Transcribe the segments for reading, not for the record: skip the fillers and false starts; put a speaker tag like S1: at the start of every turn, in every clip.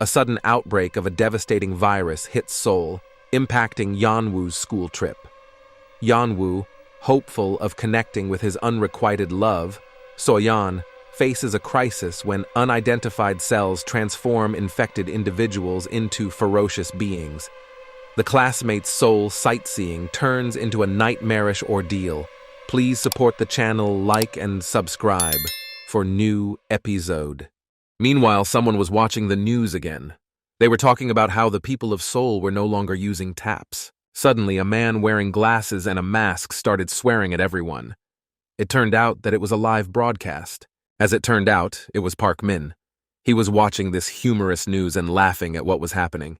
S1: A sudden outbreak of a devastating virus hit Seoul, impacting Yeonwoo's school trip. Yeonwoo, hopeful of connecting with his unrequited love, Soyeon, faces a crisis when unidentified cells transform infected individuals into ferocious beings. The classmates' Seoul sightseeing turns into a nightmarish ordeal. Please support the channel, like and subscribe for new episode. Meanwhile, someone was watching the news again. They were talking about how the people of Seoul were no longer using taps. Suddenly, a man wearing glasses and a mask started swearing at everyone. It turned out that it was a live broadcast. As it turned out, it was Park Min. He was watching this humorous news and laughing at what was happening.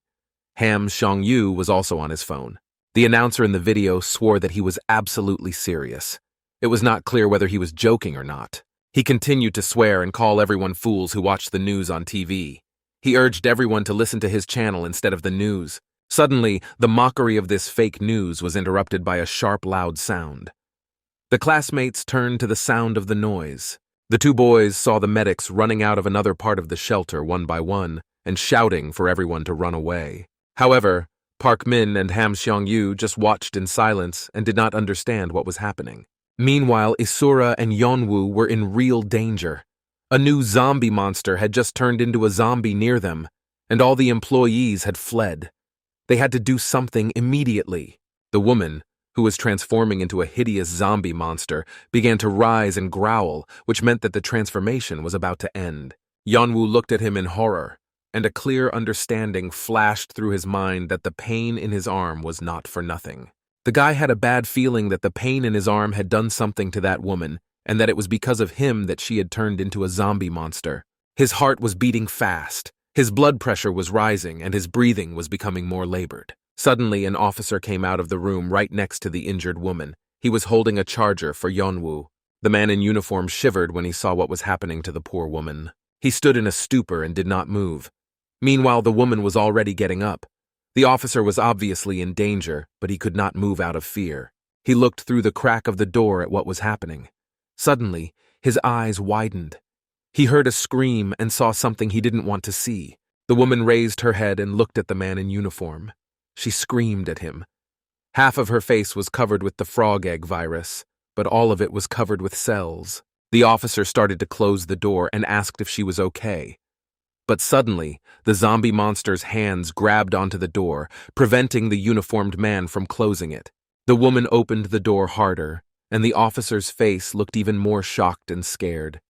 S1: Ham Seong-yu was also on his phone. The announcer in the video swore that he was absolutely serious. It was not clear whether he was joking or not. He continued to swear and call everyone fools who watched the news on TV. He urged everyone to listen to his channel instead of the news. Suddenly, the mockery of this fake news was interrupted by a sharp, loud sound. The classmates turned to the sound of the noise. The two boys saw the medics running out of another part of the shelter one by one and shouting for everyone to run away. However, Park Min and Ham Seong-yu just watched in silence and did not understand what was happening. Meanwhile, Isura and Yeonwoo were in real danger. A new zombie monster had just turned into a zombie near them, and all the employees had fled. They had to do something immediately. The woman, who was transforming into a hideous zombie monster, began to rise and growl, which meant that the transformation was about to end. Yeonwoo looked at him in horror, and a clear understanding flashed through his mind that the pain in his arm was not for nothing. The guy had a bad feeling that the pain in his arm had done something to that woman, and that it was because of him that she had turned into a zombie monster. His heart was beating fast. His blood pressure was rising, and his breathing was becoming more labored. Suddenly, an officer came out of the room right next to the injured woman. He was holding a charger for Yeonwoo. The man in uniform shivered when he saw what was happening to the poor woman. He stood in a stupor and did not move. Meanwhile, the woman was already getting up. The officer was obviously in danger, but he could not move out of fear. He looked through the crack of the door at what was happening. Suddenly, his eyes widened. He heard a scream and saw something he didn't want to see. The woman raised her head and looked at the man in uniform. She screamed at him. Half of her face was covered with the frog egg virus, but all of it was covered with cells. The officer started to close the door and asked if she was okay. But suddenly, the zombie monster's hands grabbed onto the door, preventing the uniformed man from closing it. The woman opened the door harder, and the officer's face looked even more shocked and scared.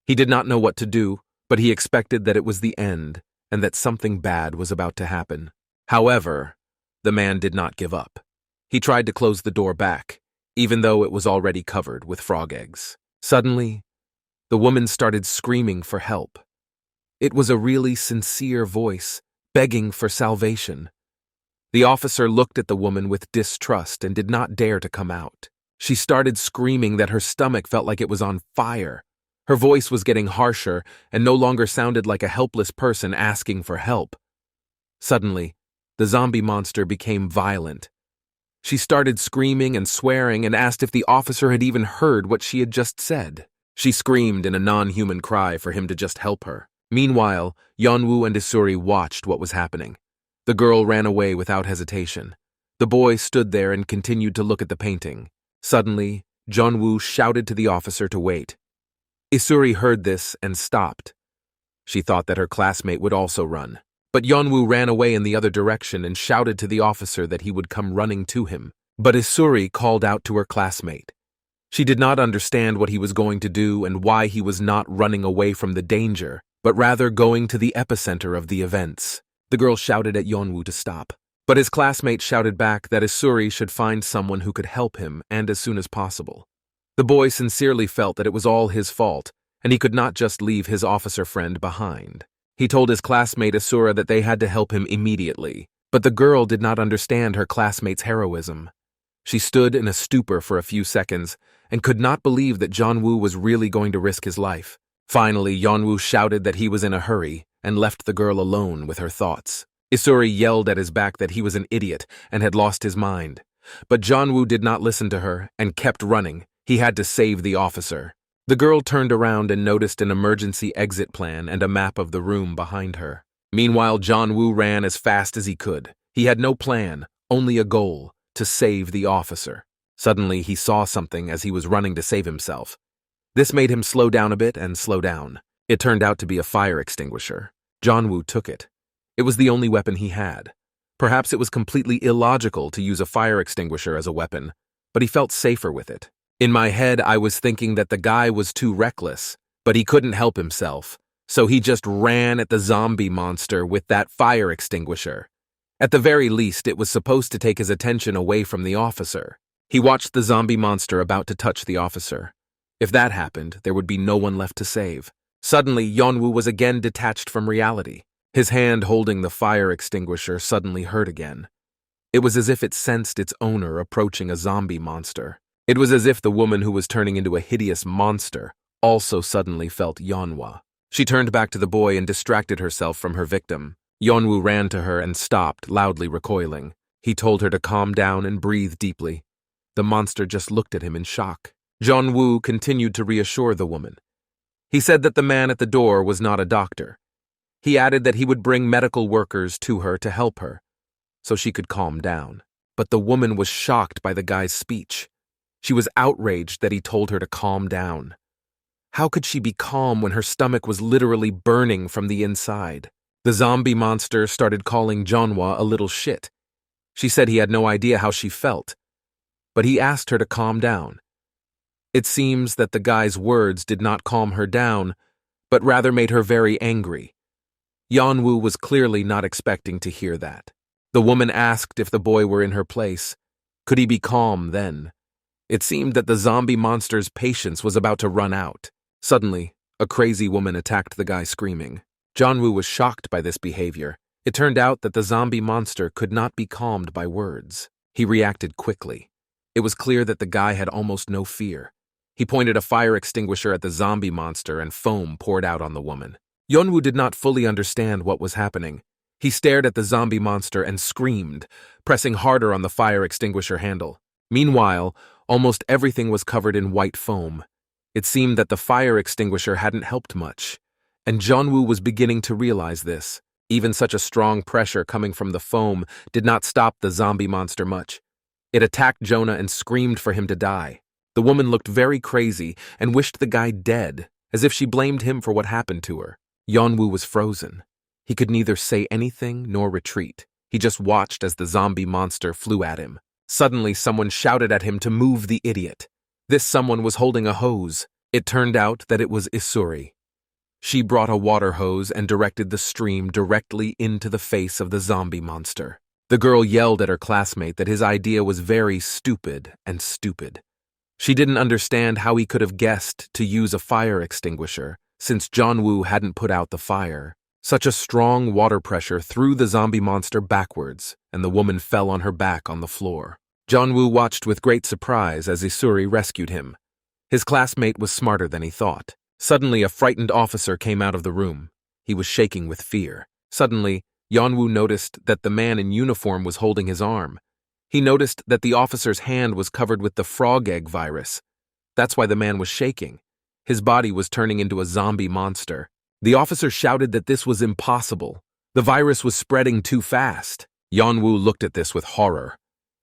S1: He did not know what to do, but he expected that it was the end, and that something bad was about to happen. However, the man did not give up. He tried to close the door back, even though it was already covered with frog eggs. Suddenly, the woman started screaming for help. It was a really sincere voice, begging for salvation. The officer looked at the woman with distrust and did not dare to come out. She started screaming that her stomach felt like it was on fire. Her voice was getting harsher and no longer sounded like a helpless person asking for help. Suddenly, the zombie monster became violent. She started screaming and swearing and asked if the officer had even heard what she had just said. She screamed in a non-human cry for him to just help her. Meanwhile, Yeonwoo and Isuri watched what was happening. The girl ran away without hesitation. The boy stood there and continued to look at the painting. Suddenly, Jeonwoo shouted to the officer to wait. Isuri heard this and stopped. She thought that her classmate would also run. But Yeonwoo ran away in the other direction and shouted to the officer that he would come running to him. But Isuri called out to her classmate. She did not understand what he was going to do and why he was not running away from the danger, but rather going to the epicenter of the events. The girl shouted at Yeonwoo to stop. But his classmate shouted back that Isuri should find someone who could help him, and as soon as possible. The boy sincerely felt that it was all his fault, and he could not just leave his officer friend behind. He told his classmate Isura that they had to help him immediately, but the girl did not understand her classmate's heroism. She stood in a stupor for a few seconds and could not believe that Jeonwoo was really going to risk his life. Finally, Yeonwoo shouted that he was in a hurry and left the girl alone with her thoughts. Isuri yelled at his back that he was an idiot and had lost his mind. But Jeonwoo did not listen to her and kept running. He had to save the officer. The girl turned around and noticed an emergency exit plan and a map of the room behind her. Meanwhile, John Woo ran as fast as he could. He had no plan, only a goal: to save the officer. Suddenly, he saw something as he was running to save himself. This made him slow down a bit and slow down. It turned out to be a fire extinguisher. John Woo took it. It was the only weapon he had. Perhaps it was completely illogical to use a fire extinguisher as a weapon, but he felt safer with it. In my head, I was thinking that the guy was too reckless, but he couldn't help himself, so he just ran at the zombie monster with that fire extinguisher. At the very least, it was supposed to take his attention away from the officer. He watched the zombie monster about to touch the officer. If that happened, there would be no one left to save. Suddenly, Yeonwoo was again detached from reality. His hand holding the fire extinguisher suddenly hurt again. It was as if it sensed its owner approaching a zombie monster. It was as if the woman who was turning into a hideous monster also suddenly felt Yeonwoo. She turned back to the boy and distracted herself from her victim. Yeonwoo ran to her and stopped, loudly recoiling. He told her to calm down and breathe deeply. The monster just looked at him in shock. Yeonwoo continued to reassure the woman. He said that the man at the door was not a doctor. He added that he would bring medical workers to her to help her, so she could calm down. But the woman was shocked by the guy's speech. She was outraged that he told her to calm down. How could she be calm when her stomach was literally burning from the inside? The zombie monster started calling Yeonwoo a little shit. She said he had no idea how she felt, but he asked her to calm down. It seems that the guy's words did not calm her down, but rather made her very angry. Yeonwoo was clearly not expecting to hear that. The woman asked if the boy were in her place. Could he be calm then? It seemed that the zombie monster's patience was about to run out. Suddenly, a crazy woman attacked the guy screaming. Yeonwoo was shocked by this behavior. It turned out that the zombie monster could not be calmed by words. He reacted quickly. It was clear that the guy had almost no fear. He pointed a fire extinguisher at the zombie monster and foam poured out on the woman. Yeonwoo did not fully understand what was happening. He stared at the zombie monster and screamed, pressing harder on the fire extinguisher handle. Meanwhile, almost everything was covered in white foam. It seemed that the fire extinguisher hadn't helped much, and Yeonwoo was beginning to realize this. Even such a strong pressure coming from the foam did not stop the zombie monster much. It attacked Jonah and screamed for him to die. The woman looked very crazy and wished the guy dead, as if she blamed him for what happened to her. Yeonwoo was frozen. He could neither say anything nor retreat. He just watched as the zombie monster flew at him. Suddenly, someone shouted at him to move the idiot. This someone was holding a hose. It turned out that it was Isuri. She brought a water hose and directed the stream directly into the face of the zombie monster. The girl yelled at her classmate that his idea was very stupid and stupid. She didn't understand how he could have guessed to use a fire extinguisher, since Yeonwoo hadn't put out the fire. Such a strong water pressure threw the zombie monster backwards, and the woman fell on her back on the floor. Yeonwoo watched with great surprise as Isuri rescued him. His classmate was smarter than he thought. Suddenly, a frightened officer came out of the room. He was shaking with fear. Suddenly, Yeonwoo noticed that the man in uniform was holding his arm. He noticed that the officer's hand was covered with the frog egg virus. That's why the man was shaking. His body was turning into a zombie monster. The officer shouted that this was impossible. The virus was spreading too fast. Yeonwoo looked at this with horror.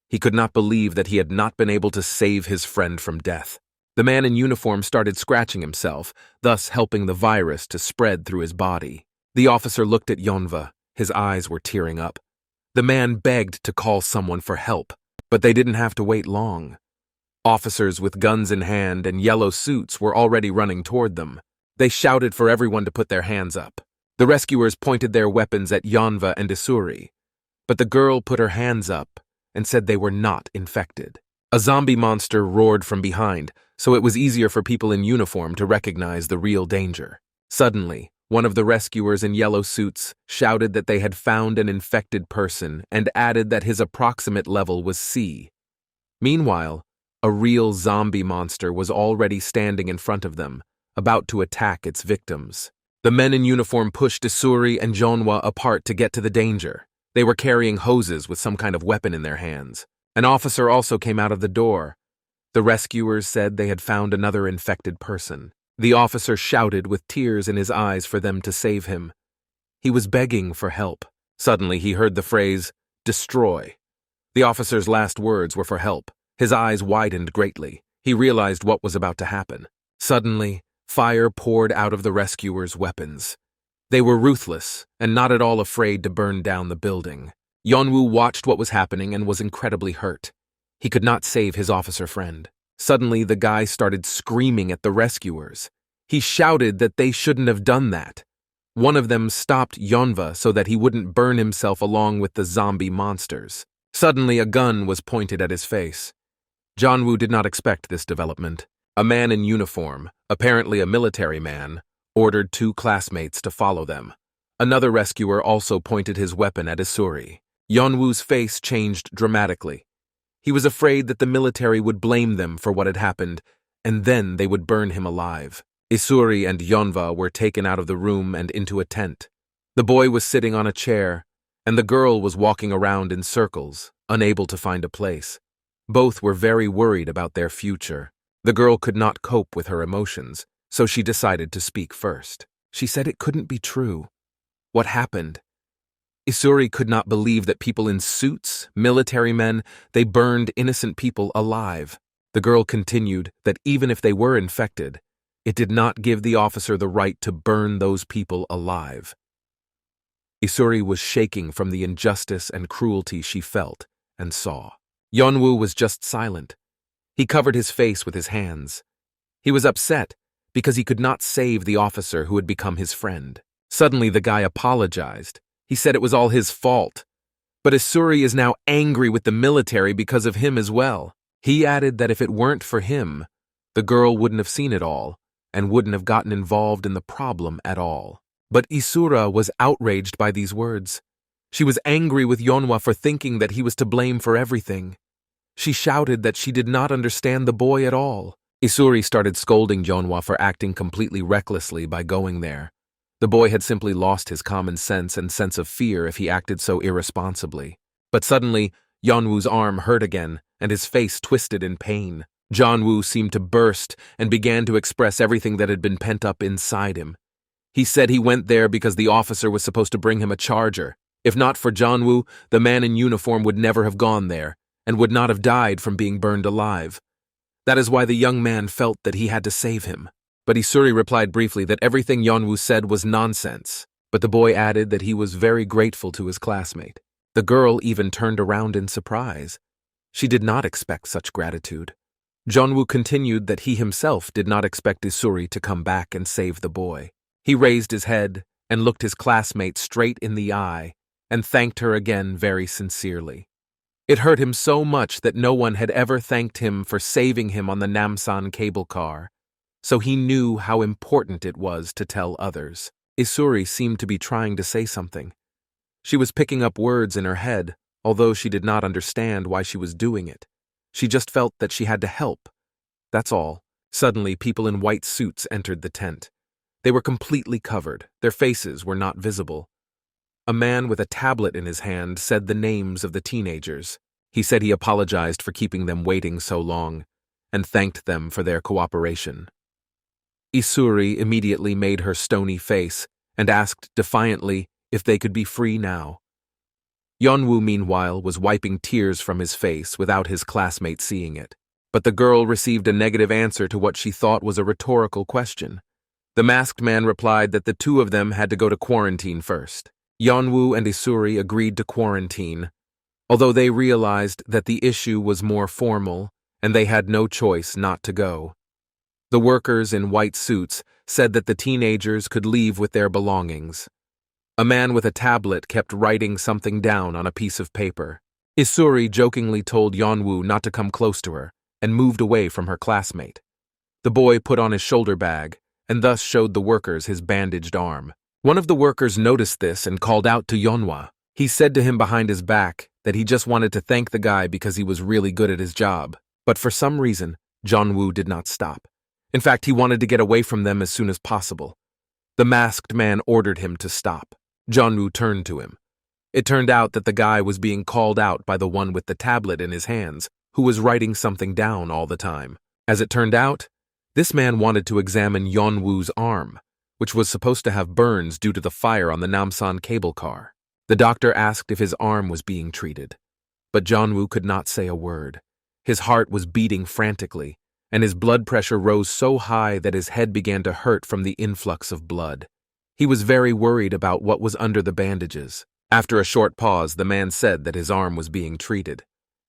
S1: He could not believe that he had not been able to save his friend from death. The man in uniform started scratching himself, thus helping the virus to spread through his body. The officer looked at Yeonwoo. His eyes were tearing up. The man begged to call someone for help, but they didn't have to wait long. Officers with guns in hand and yellow suits were already running toward them. They shouted for everyone to put their hands up. The rescuers pointed their weapons at Yeonwoo and Isuri, but the girl put her hands up and said they were not infected. A zombie monster roared from behind, so it was easier for people in uniform to recognize the real danger. Suddenly, one of the rescuers in yellow suits shouted that they had found an infected person and added that his approximate level was C. Meanwhile, a real zombie monster was already standing in front of them, about to attack its victims. The men in uniform pushed Isuri and Yeonwoo apart to get to the danger. They were carrying hoses with some kind of weapon in their hands. An officer also came out of the door. The rescuers said they had found another infected person. The officer shouted with tears in his eyes for them to save him. He was begging for help. Suddenly, he heard the phrase, "destroy." The officer's last words were for help. His eyes widened greatly. He realized what was about to happen. Suddenly, fire poured out of the rescuers' weapons. They were ruthless and not at all afraid to burn down the building. Yeonwoo watched what was happening and was incredibly hurt. He could not save his officer friend. Suddenly, the guy started screaming at the rescuers. He shouted that they shouldn't have done that. One of them stopped Yeonwa so that he wouldn't burn himself along with the zombie monsters. Suddenly, a gun was pointed at his face. Jeonwoo did not expect this development. A man in uniform, apparently a military man, ordered 2 classmates to follow them. Another rescuer also pointed his weapon at Isuri. Yeonwoo's face changed dramatically. He was afraid that the military would blame them for what had happened, and then they would burn him alive. Isuri and Yeonwa were taken out of the room and into a tent. The boy was sitting on a chair, and the girl was walking around in circles, unable to find a place. Both were very worried about their future. The girl could not cope with her emotions, so she decided to speak first. She said it couldn't be true. What happened? Isuri could not believe that people in suits, military men, they burned innocent people alive. The girl continued that even if they were infected, it did not give the officer the right to burn those people alive. Isuri was shaking from the injustice and cruelty she felt and saw. Yeonwoo was just silent. He covered his face with his hands. He was upset because he could not save the officer who had become his friend. Suddenly, the guy apologized. He said it was all his fault. But Isuri is now angry with the military because of him as well. He added that if it weren't for him, the girl wouldn't have seen it all and wouldn't have gotten involved in the problem at all. But Isura was outraged by these words. She was angry with Yeonwa for thinking that he was to blame for everything. She shouted that she did not understand the boy at all. Isuri started scolding Yeonwa for acting completely recklessly by going there. The boy had simply lost his common sense and sense of fear if he acted so irresponsibly. But suddenly, Yeonwoo's arm hurt again, and his face twisted in pain. Jeonwoo seemed to burst and began to express everything that had been pent up inside him. He said he went there because the officer was supposed to bring him a charger. If not for Jeonwoo, the man in uniform would never have gone there, and would not have died from being burned alive. That is why the young man felt that he had to save him. But Isuri replied briefly that everything Yeonwoo said was nonsense, but the boy added that he was very grateful to his classmate. The girl even turned around in surprise. She did not expect such gratitude. Jeonwoo continued that he himself did not expect Isuri to come back and save the boy. He raised his head and looked his classmate straight in the eye and thanked her again very sincerely. It hurt him so much that no one had ever thanked him for saving him on the Namsan cable car. So he knew how important it was to tell others. Isuri seemed to be trying to say something. She was picking up words in her head, although she did not understand why she was doing it. She just felt that she had to help. That's all. Suddenly, people in white suits entered the tent. They were completely covered. Their faces were not visible. A man with a tablet in his hand said the names of the teenagers. He said he apologized for keeping them waiting so long and thanked them for their cooperation. Isuri immediately made her stony face and asked defiantly if they could be free now. Yeonwoo, meanwhile, was wiping tears from his face without his classmate seeing it. But the girl received a negative answer to what she thought was a rhetorical question. The masked man replied that the 2 of them had to go to quarantine first. Yeonwoo and Isuri agreed to quarantine, although they realized that the issue was more formal and they had no choice not to go. The workers in white suits said that the teenagers could leave with their belongings. A man with a tablet kept writing something down on a piece of paper. Isuri jokingly told Yeonwoo not to come close to her and moved away from her classmate. The boy put on his shoulder bag and thus showed the workers his bandaged arm. One of the workers noticed this and called out to Yeonwoo. He said to him behind his back that he just wanted to thank the guy because he was really good at his job. But for some reason, Jeonwoo did not stop. In fact, he wanted to get away from them as soon as possible. The masked man ordered him to stop. Jeonwoo turned to him. It turned out that the guy was being called out by the one with the tablet in his hands, who was writing something down all the time. As it turned out, this man wanted to examine Yeonwoo's arm, which was supposed to have burns due to the fire on the Namsan cable car. The doctor asked if his arm was being treated, but Janwoo could not say a word. His heart was beating frantically, and his blood pressure rose so high that his head began to hurt from the influx of blood. He was very worried about what was under the bandages. After a short pause, the man said that his arm was being treated.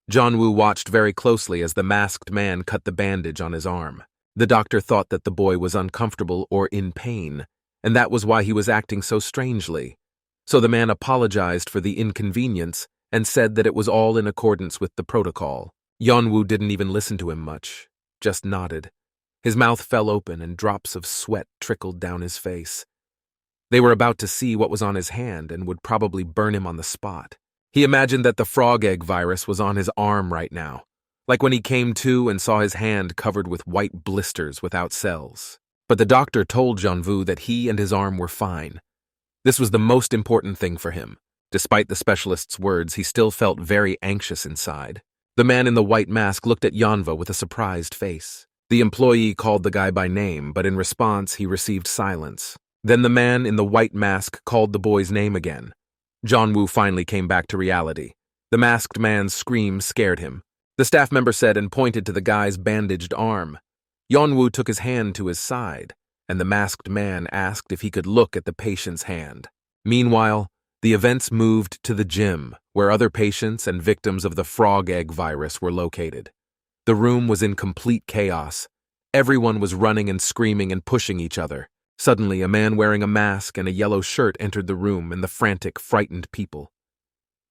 S1: Janwoo watched very closely as the masked man cut the bandage on his arm. The doctor thought that the boy was uncomfortable or in pain, and that was why he was acting so strangely. So the man apologized for the inconvenience and said that it was all in accordance with the protocol. Janwoo didn't even listen to him much, just nodded. His mouth fell open and drops of sweat trickled down his face. They were about to see what was on his hand and would probably burn him on the spot. He imagined that the frog egg virus was on his arm right now, like when he came to and saw his hand covered with white blisters without cells. But the doctor told Janwoo that he and his arm were fine. This was the most important thing for him. Despite the specialist's words, he still felt very anxious inside. The man in the white mask looked at Janwoo with a surprised face. The employee called the guy by name, but in response he received silence. Then the man in the white mask called the boy's name again. Janwoo finally came back to reality. The masked man's scream scared him. The staff member said and pointed to the guy's bandaged arm. Janwoo took his hand to his side, and the masked man asked if he could look at the patient's hand. Meanwhile, the events moved to the gym, where other patients and victims of the frog egg virus were located. The room was in complete chaos. Everyone was running and screaming and pushing each other. Suddenly, a man wearing a mask and a yellow shirt entered the room and the frantic, frightened people.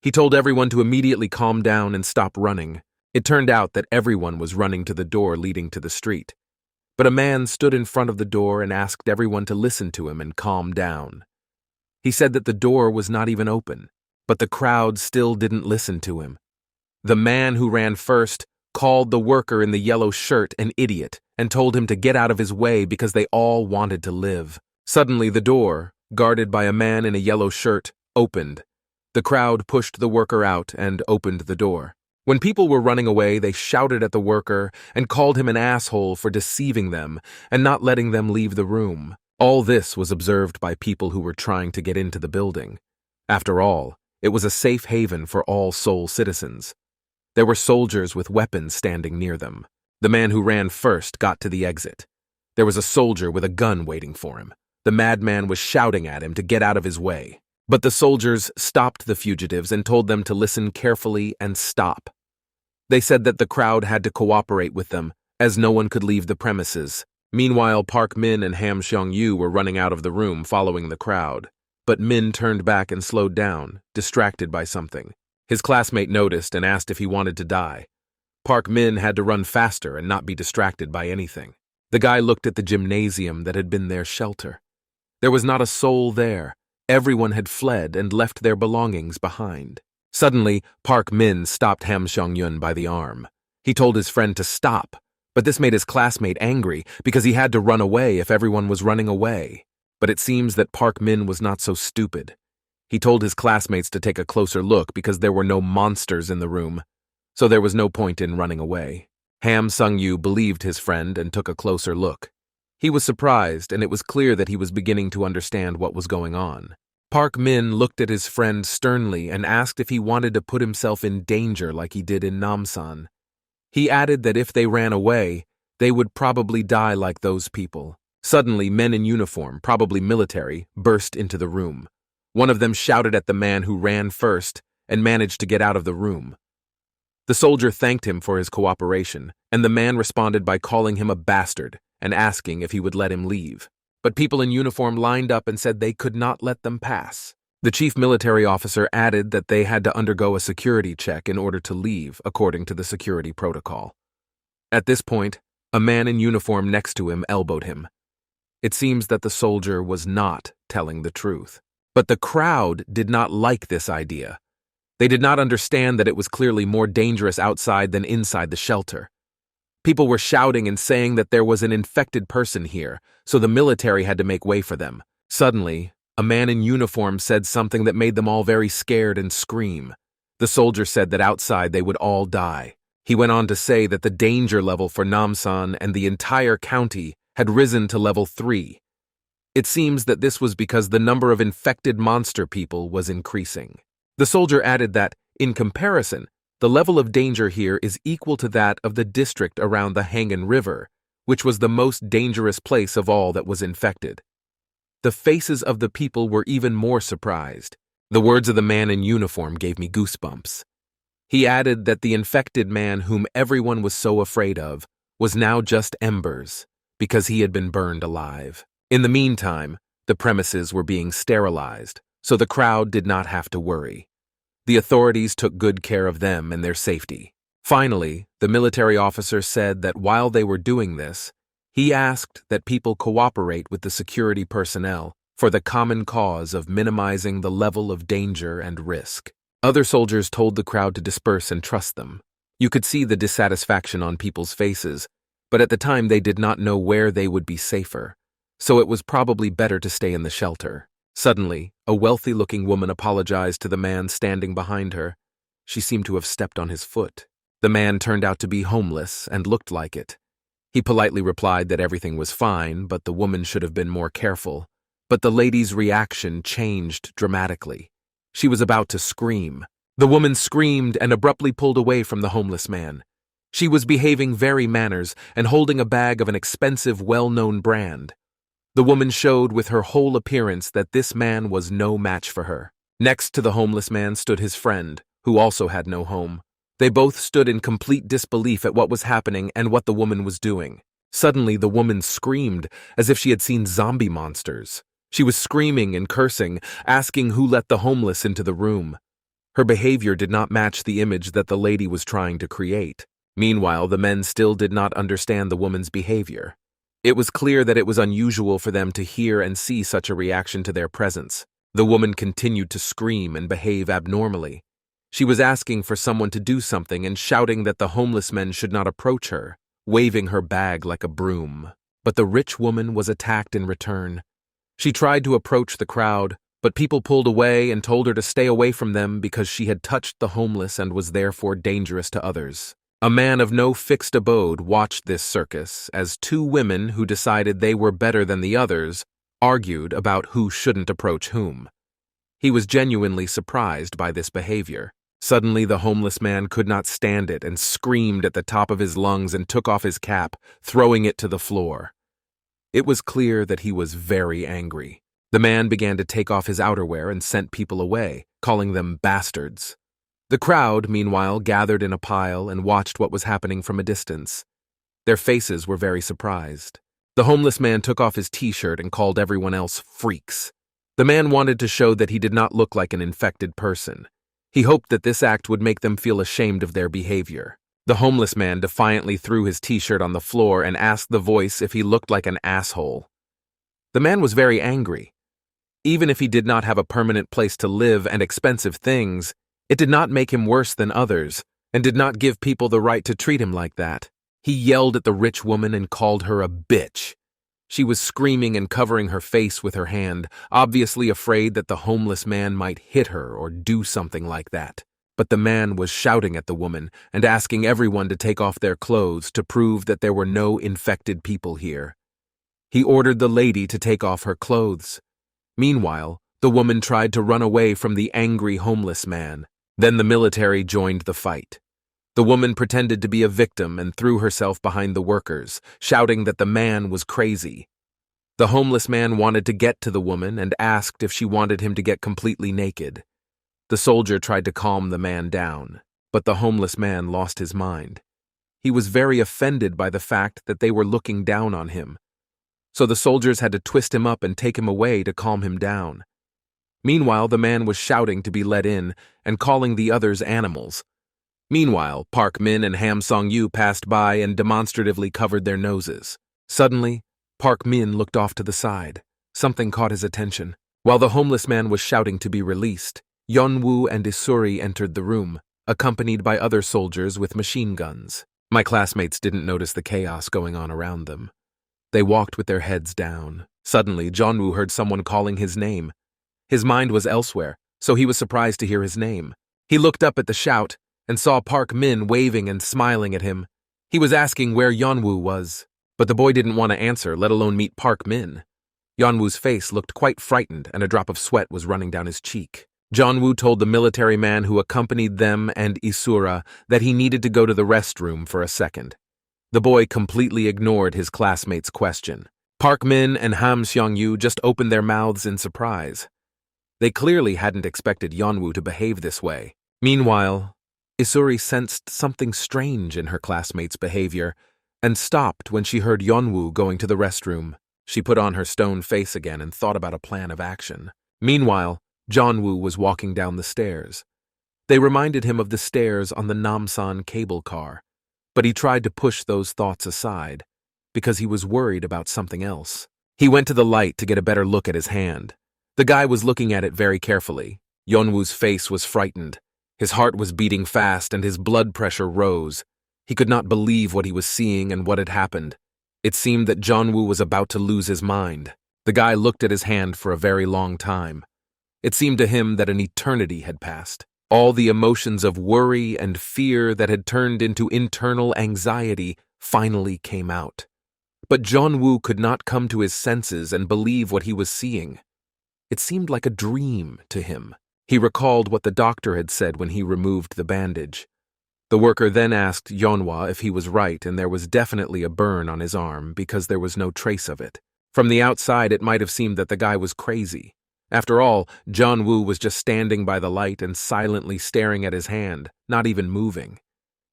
S1: He told everyone to immediately calm down and stop running. It turned out that everyone was running to the door leading to the street. But a man stood in front of the door and asked everyone to listen to him and calm down. He said that the door was not even open, but the crowd still didn't listen to him. The man who ran first called the worker in the yellow shirt an idiot and told him to get out of his way because they all wanted to live. Suddenly, the door, guarded by a man in a yellow shirt, opened. The crowd pushed the worker out and opened the door. When people were running away, they shouted at the worker and called him an asshole for deceiving them and not letting them leave the room. All this was observed by people who were trying to get into the building. After all, it was a safe haven for all Seoul citizens. There were soldiers with weapons standing near them. The man who ran first got to the exit. There was a soldier with a gun waiting for him. The madman was shouting at him to get out of his way. But the soldiers stopped the fugitives and told them to listen carefully and stop. They said that the crowd had to cooperate with them, as no one could leave the premises. Meanwhile, Park Min and Ham Seong-yu were running out of the room following the crowd. But Min turned back and slowed down, distracted by something. His classmate noticed and asked if he wanted to die. Park Min had to run faster and not be distracted by anything. The guy looked at the gymnasium that had been their shelter. There was not a soul there. Everyone had fled and left their belongings behind. Suddenly, Park Min stopped Ham Seong-yun by the arm. He told his friend to stop, but this made his classmate angry because he had to run away if everyone was running away. But it seems that Park Min was not so stupid. He told his classmates to take a closer look because there were no monsters in the room, so there was no point in running away. Ham Seong-yu believed his friend and took a closer look. He was surprised, and it was clear that he was beginning to understand what was going on. Park Min looked at his friend sternly and asked if he wanted to put himself in danger like he did in Namsan. He added that if they ran away, they would probably die like those people. Suddenly, men in uniform, probably military, burst into the room. One of them shouted at the man who ran first and managed to get out of the room. The soldier thanked him for his cooperation, and the man responded by calling him a bastard and asking if he would let him leave. But people in uniform lined up and said they could not let them pass. The chief military officer added that they had to undergo a security check in order to leave, according to the security protocol. At this point, a man in uniform next to him elbowed him. It seems that the soldier was not telling the truth. But the crowd did not like this idea. They did not understand that it was clearly more dangerous outside than inside the shelter. People were shouting and saying that there was an infected person here, so the military had to make way for them. Suddenly, a man in uniform said something that made them all very scared and scream. The soldier said that outside they would all die. He went on to say that the danger level for Namsan and the entire county had risen to level 3. It seems that this was because the number of infected monster people was increasing. The soldier added that, in comparison, the level of danger here is equal to that of the district around the Hangan River, which was the most dangerous place of all that was infected. The faces of the people were even more surprised. The words of the man in uniform gave me goosebumps. He added that the infected man whom everyone was so afraid of was now just embers, because he had been burned alive. In the meantime, the premises were being sterilized, so the crowd did not have to worry. The authorities took good care of them and their safety. Finally, the military officer said that while they were doing this, he asked that people cooperate with the security personnel for the common cause of minimizing the level of danger and risk. Other soldiers told the crowd to disperse and trust them. You could see the dissatisfaction on people's faces, but at the time they did not know where they would be safer, so it was probably better to stay in the shelter. Suddenly, a wealthy-looking woman apologized to the man standing behind her. She seemed to have stepped on his foot. The man turned out to be homeless and looked like it. He politely replied that everything was fine, but the woman should have been more careful. But the lady's reaction changed dramatically. She was about to scream. The woman screamed and abruptly pulled away from the homeless man. She was behaving very manners and holding a bag of an expensive, well-known brand. The woman showed with her whole appearance that this man was no match for her. Next to the homeless man stood his friend, who also had no home. They both stood in complete disbelief at what was happening and what the woman was doing. Suddenly, the woman screamed as if she had seen zombie monsters. She was screaming and cursing, asking who let the homeless into the room. Her behavior did not match the image that the lady was trying to create. Meanwhile, the men still did not understand the woman's behavior. It was clear that it was unusual for them to hear and see such a reaction to their presence. The woman continued to scream and behave abnormally. She was asking for someone to do something and shouting that the homeless men should not approach her, waving her bag like a broom. But the rich woman was attacked in return. She tried to approach the crowd, but people pulled away and told her to stay away from them because she had touched the homeless and was therefore dangerous to others. A man of no fixed abode watched this circus as two women who decided they were better than the others argued about who shouldn't approach whom. He was genuinely surprised by this behavior. Suddenly, the homeless man could not stand it and screamed at the top of his lungs and took off his cap, throwing it to the floor. It was clear that he was very angry. The man began to take off his outerwear and sent people away, calling them bastards. The crowd, meanwhile, gathered in a pile and watched what was happening from a distance. Their faces were very surprised. The homeless man took off his t-shirt and called everyone else freaks. The man wanted to show that he did not look like an infected person. He hoped that this act would make them feel ashamed of their behavior. The homeless man defiantly threw his t-shirt on the floor and asked the voice if he looked like an asshole. The man was very angry. Even if he did not have a permanent place to live and expensive things, it did not make him worse than others, and did not give people the right to treat him like that. He yelled at the rich woman and called her a bitch. She was screaming and covering her face with her hand, obviously afraid that the homeless man might hit her or do something like that. But the man was shouting at the woman and asking everyone to take off their clothes to prove that there were no infected people here. He ordered the lady to take off her clothes. Meanwhile, the woman tried to run away from the angry homeless man. Then the military joined the fight. The woman pretended to be a victim and threw herself behind the workers, shouting that the man was crazy. The homeless man wanted to get to the woman and asked if she wanted him to get completely naked. The soldier tried to calm the man down, but the homeless man lost his mind. He was very offended by the fact that they were looking down on him. So the soldiers had to twist him up and take him away to calm him down. Meanwhile, the man was shouting to be let in and calling the others animals. Meanwhile, Park Min and Ham Song-yu passed by and demonstratively covered their noses. Suddenly, Park Min looked off to the side. Something caught his attention. While the homeless man was shouting to be released, Yeonwoo and Isuri entered the room, accompanied by other soldiers with machine guns. My classmates didn't notice the chaos going on around them. They walked with their heads down. Suddenly, Jeonwoo heard someone calling his name. His mind was elsewhere, so he was surprised to hear his name. He looked up at the shout and saw Park Min waving and smiling at him. He was asking where Yeonwoo was, but the boy didn't want to answer, let alone meet Park Min. Yeonwoo's face looked quite frightened and a drop of sweat was running down his cheek. Yeonwoo told the military man who accompanied them and Isura that he needed to go to the restroom for a second. The boy completely ignored his classmate's question. Park Min and Ham Seong-yu just opened their mouths in surprise. They clearly hadn't expected Yeonwoo to behave this way. Meanwhile, Isuri sensed something strange in her classmate's behavior and stopped when she heard Yeonwoo going to the restroom. She put on her stone face again and thought about a plan of action. Meanwhile, Jeonwoo was walking down the stairs. They reminded him of the stairs on the Namsan cable car, but he tried to push those thoughts aside because he was worried about something else. He went to the light to get a better look at his hand. The guy was looking at it very carefully. Yeonwoo's face was frightened. His heart was beating fast and his blood pressure rose. He could not believe what he was seeing and what had happened. It seemed that Jeonwoo was about to lose his mind. The guy looked at his hand for a very long time. It seemed to him that an eternity had passed. All the emotions of worry and fear that had turned into internal anxiety finally came out. But Jeonwoo could not come to his senses and believe what he was seeing. It seemed like a dream to him. He recalled what the doctor had said when he removed the bandage. The worker then asked Yeonwoo if he was right, and there was definitely a burn on his arm because there was no trace of it. From the outside, it might have seemed that the guy was crazy. After all, Jeonwoo was just standing by the light and silently staring at his hand, not even moving.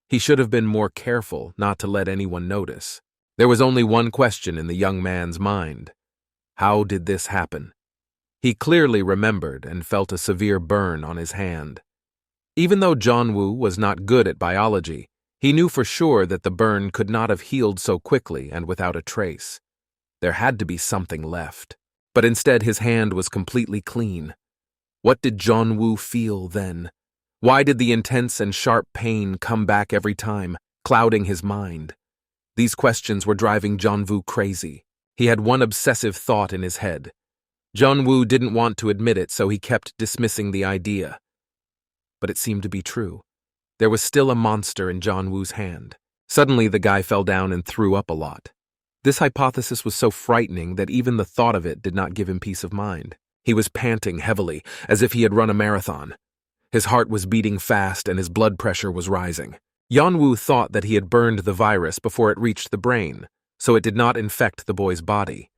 S1: He should have been more careful not to let anyone notice. There was only one question in the young man's mind. How did this happen? He clearly remembered and felt a severe burn on his hand. Even though Jeonwoo was not good at biology, he knew for sure that the burn could not have healed so quickly and without a trace. There had to be something left. But instead his hand was completely clean. What did Jeonwoo feel then? Why did the intense and sharp pain come back every time, clouding his mind? These questions were driving Jeonwoo crazy. He had one obsessive thought in his head. Jeonwoo didn't want to admit it, so he kept dismissing the idea. But it seemed to be true. There was still a monster in Jeonwoo's hand. Suddenly the guy fell down and threw up a lot. This hypothesis was so frightening that even the thought of it did not give him peace of mind. He was panting heavily, as if he had run a marathon. His heart was beating fast and his blood pressure was rising. Yeonwoo thought that he had burned the virus before it reached the brain, so it did not infect the boy's body.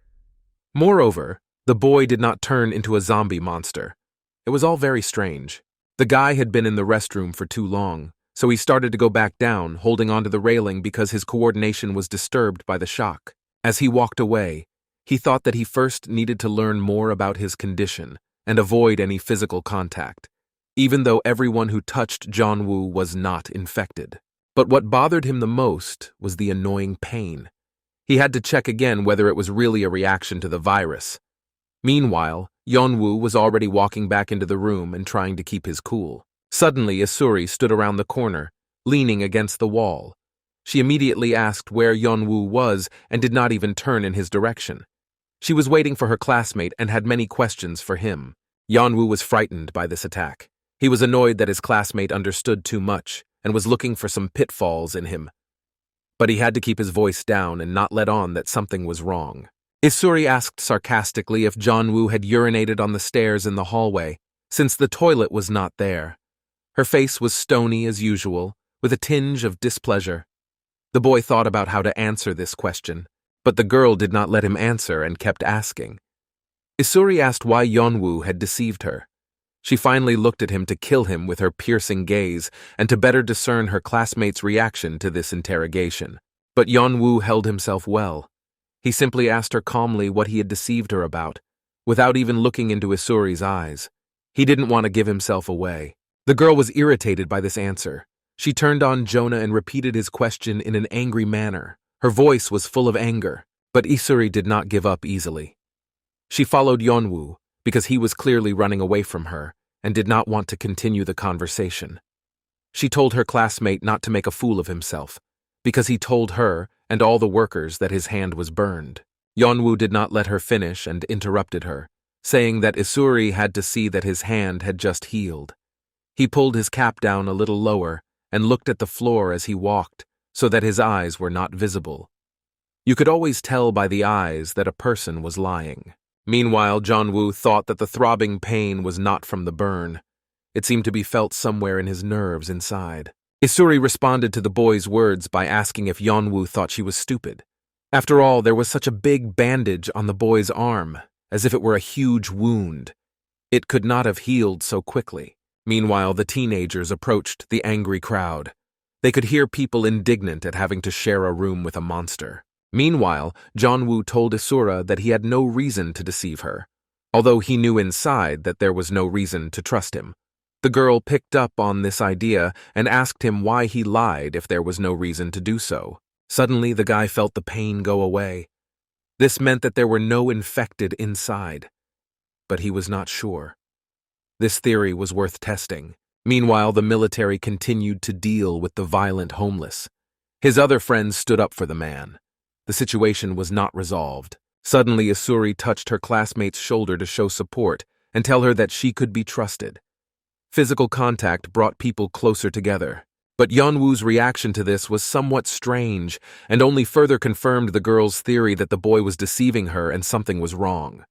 S1: Moreover, the boy did not turn into a zombie monster. It was all very strange. The guy had been in the restroom for too long, so he started to go back down, holding onto the railing because his coordination was disturbed by the shock. As he walked away, he thought that he first needed to learn more about his condition and avoid any physical contact, even though everyone who touched Jeonwoo was not infected. But what bothered him the most was the annoying pain. He had to check again whether it was really a reaction to the virus. Meanwhile, Yeonwoo was already walking back into the room and trying to keep his cool. Suddenly, Isuri stood around the corner, leaning against the wall. She immediately asked where Yeonwoo was and did not even turn in his direction. She was waiting for her classmate and had many questions for him. Yeonwoo was frightened by this attack. He was annoyed that his classmate understood too much and was looking for some pitfalls in him. But he had to keep his voice down and not let on that something was wrong. Isuri asked sarcastically if Jeonwoo had urinated on the stairs in the hallway, since the toilet was not there. Her face was stony as usual, with a tinge of displeasure. The boy thought about how to answer this question, but the girl did not let him answer and kept asking. Isuri asked why Yeonwoo had deceived her. She finally looked at him to kill him with her piercing gaze and to better discern her classmate's reaction to this interrogation. But Yeonwoo held himself well. He simply asked her calmly what he had deceived her about, without even looking into Isuri's eyes. He didn't want to give himself away. The girl was irritated by this answer. She turned on Jonah and repeated his question in an angry manner. Her voice was full of anger, but Isuri did not give up easily. She followed Yeonwoo because he was clearly running away from her and did not want to continue the conversation. She told her classmate not to make a fool of himself, because he told her and all the workers that his hand was burned. Yeonwoo did not let her finish and interrupted her, saying that Isuri had to see that his hand had just healed. He pulled his cap down a little lower and looked at the floor as he walked so that his eyes were not visible. You could always tell by the eyes that a person was lying. Meanwhile, Woo thought that the throbbing pain was not from the burn. It seemed to be felt somewhere in his nerves inside. Isuri responded to the boy's words by asking if Woo thought she was stupid. After all, there was such a big bandage on the boy's arm, as if it were a huge wound. It could not have healed so quickly. Meanwhile, the teenagers approached the angry crowd. They could hear people indignant at having to share a room with a monster. Meanwhile, Woo told Isura that he had no reason to deceive her, although he knew inside that there was no reason to trust him. The girl picked up on this idea and asked him why he lied if there was no reason to do so. Suddenly, the guy felt the pain go away. This meant that there were no infected inside, but he was not sure. This theory was worth testing. Meanwhile, the military continued to deal with the violent homeless. His other friends stood up for the man. The situation was not resolved. Suddenly, Isuri touched her classmate's shoulder to show support and tell her that she could be trusted. Physical contact brought people closer together. But Woo's reaction to this was somewhat strange and only further confirmed the girl's theory that the boy was deceiving her and something was wrong.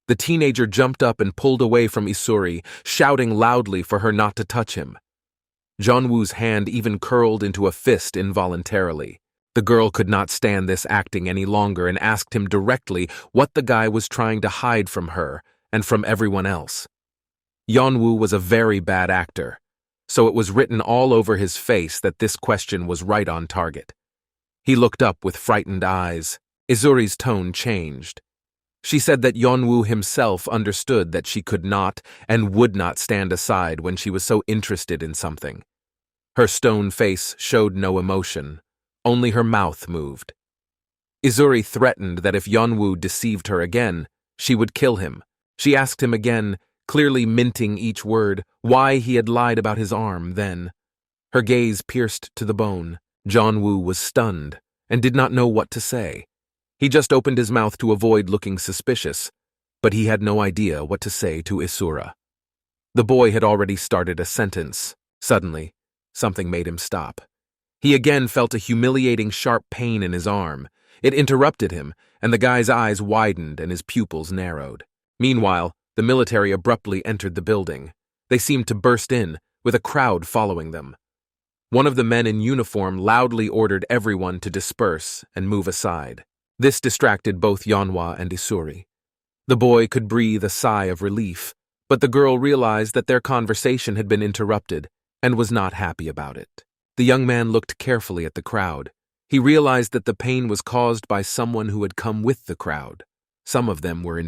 S1: The teenager jumped up and pulled away from Isuri, shouting loudly for her not to touch him. Woo's hand even curled into a fist involuntarily. The girl could not stand this acting any longer and asked him directly what the guy was trying to hide from her and from everyone else. Woo was a very bad actor, so it was written all over his face that this question was right on target. He looked up with frightened eyes. Isuri's tone changed. She said that Woo himself understood that she could not and would not stand aside when she was so interested in something. Her stone face showed no emotion, only her mouth moved. Isuri threatened that if Woo deceived her again, she would kill him. She asked him again, clearly minting each word, why he had lied about his arm then. Her gaze pierced to the bone. Woo was stunned and did not know what to say. He just opened his mouth to avoid looking suspicious, but he had no idea what to say to Isura. The boy had already started a sentence. Suddenly, something made him stop. He again felt a humiliating sharp pain in his arm. It interrupted him, and the guy's eyes widened and his pupils narrowed. Meanwhile, the military abruptly entered the building. They seemed to burst in, with a crowd following them. One of the men in uniform loudly ordered everyone to disperse and move aside. This distracted both Manhwa and Isuri. The boy could breathe a sigh of relief, but the girl realized that their conversation had been interrupted and was not happy about it. The young man looked carefully at the crowd. He realized that the pain was caused by someone who had come with the crowd. Some of them were